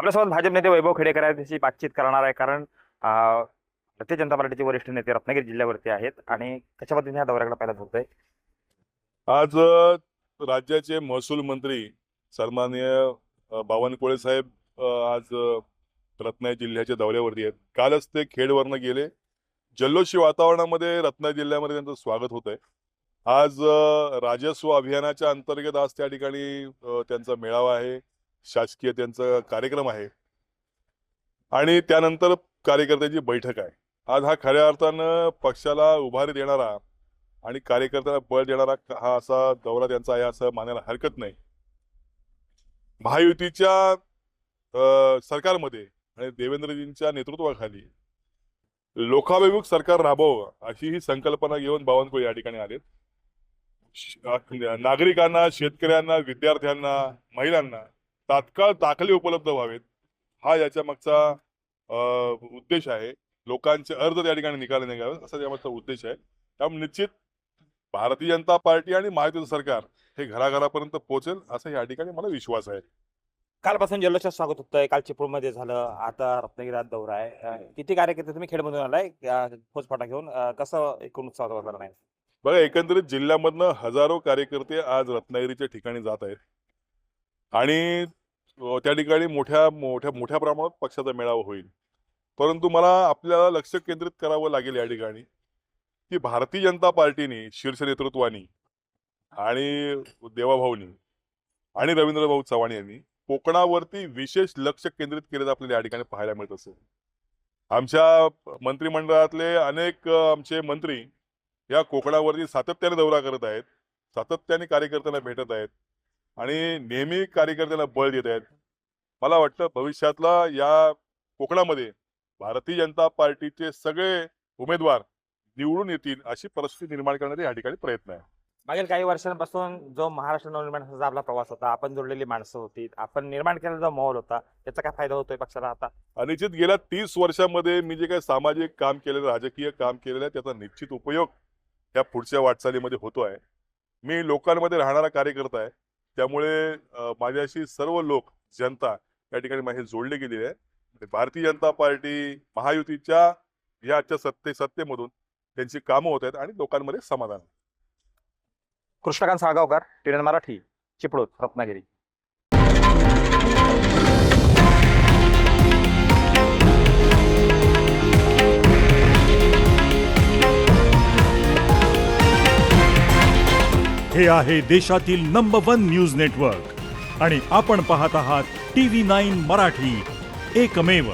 आपल्यासोबत भाजप नेते वैभव खेडेकर आहेत, त्याची बातचीत करणार आहे. कारण भारतीय जनता पार्टीचे वरिष्ठ नेते रत्नागिरी जिल्ह्यावरती आहेत आणि त्याच्या पद्धतीने ह्या दौऱ्याकडे पाहायला होतोय. आज राज्याचे महसूल मंत्री सन्माननीय बावनकुळे साहेब आज रत्नागिरी जिल्ह्याच्या दौऱ्यावरती आहेत. कालच ते खेडवरनं गेले. जल्लोषी वातावरणामध्ये रत्नागिरी जिल्ह्यामध्ये त्यांचं स्वागत होत आहे. आज राजस्व अभियानाच्या अंतर्गत आज त्या ठिकाणी त्यांचा मेळावा आहे, शासकीय त्यांचा कार्यक्रम आहे आणि त्यानंतर कार्यकर्त्यांची बैठक आहे. आज हा खऱ्या अर्थानं पक्षाला उभारी देणारा आणि कार्यकर्त्यांना बळ देणारा हा असा दौरा त्यांचा आहे असं मानायला हरकत नाही. महायुतीच्या सरकारमध्ये आणि देवेंद्रजींच्या नेतृत्वाखाली लोकाभिमुख सरकार राबवावं अशी ही संकल्पना घेऊन बावनकुळे या ठिकाणी आलेत. नागरिकांना, शेतकऱ्यांना, विद्यार्थ्यांना, महिलांना तात्काळ दाखले उपलब्ध व्हावेत हा याच्या मागचा उद्देश आहे. लोकांचे अर्ज त्या ठिकाणी निकाली निघावेत असा त्यामागचा उद्देश आहे. त्यामुळे निश्चित भारतीय जनता पार्टी आणि महायुतीचं सरकार हे घराघरापर्यंत पोहोचेल असा या ठिकाणी मला विश्वास आहे. कालपासून जल्लोषात स्वागत होतंय, काल चिपळूणमध्ये झालं, आता रत्नागिरीत दौरा आहे. किती कार्यकर्ते तुम्ही खेडमधून आलाय फौजफाटा घेऊन, कसं एकूण उत्साह होणार नाही? बघा, एकंदरीत जिल्ह्यामधनं हजारो कार्यकर्ते आज रत्नागिरीच्या ठिकाणी जात आहेत आणि त्या ठिकाणी मोठ्या प्रमाणात पक्षाचा मेळावा होईल. परंतु मला आपल्याला लक्ष केंद्रित करावं लागेल या ठिकाणी की भारतीय जनता पार्टीने, शीर्ष नेतृत्वानी आणि देवाभाऊनी आणि रवींद्रभाऊ चव्हाण यांनी कोकणावरती विशेष लक्ष केंद्रित केलेलं आपल्याला या ठिकाणी पाहायला मिळत असेल. आमच्या मंत्रिमंडळातले अनेक आमचे मंत्री या कोकणावरती सातत्याने दौरा करत आहेत, सातत्याने कार्यकर्त्यांना भेटत आहेत आणि नेहमी कार्यकर्त्यांना बळ देत आहेत. मला वाटतं भविष्यातला या कोकणामध्ये भारतीय जनता पार्टीचे सगळे उमेदवार निवडून येतील अशी परिस्थिती निर्माण करण्याचा या ठिकाणी प्रयत्न आहे. मागील काही वर्षांपासून जो महाराष्ट्र नवनिर्माणाचा आपला प्रवास होता, आपण जोडलेली माणसं होती, आपण निर्माण केलेला जो माहोल होता, त्याचा काय फायदा होतोय पक्षाला आता? निश्चित गेल्या 30 वर्षामध्ये मी जे काही सामाजिक काम केलेलं, राजकीय काम केलेलं आहे त्याचा निश्चित उपयोग या पुढच्या वाटचालीमध्ये होतो आहे. मी लोकांमध्ये राहणारा कार्यकर्ता आहे, त्यामुळे माझ्याशी सर्व लोक, जनता या ठिकाणी माझे जोडले गेलेले आहे. भारतीय जनता पार्टी, महायुतीच्या या आजच्या सत्तेमधून त्यांची कामं होत आहेत आणि लोकांमध्ये समाधान आहे. कृष्णकांत साळगावकर, TNN मराठी, चिपळूण, रत्नागिरी. हे आहे देशातील नंबर 1 न्यूज नेटवर्क आणि आपण पाहत आहात TV9 मराठी, एकमेव.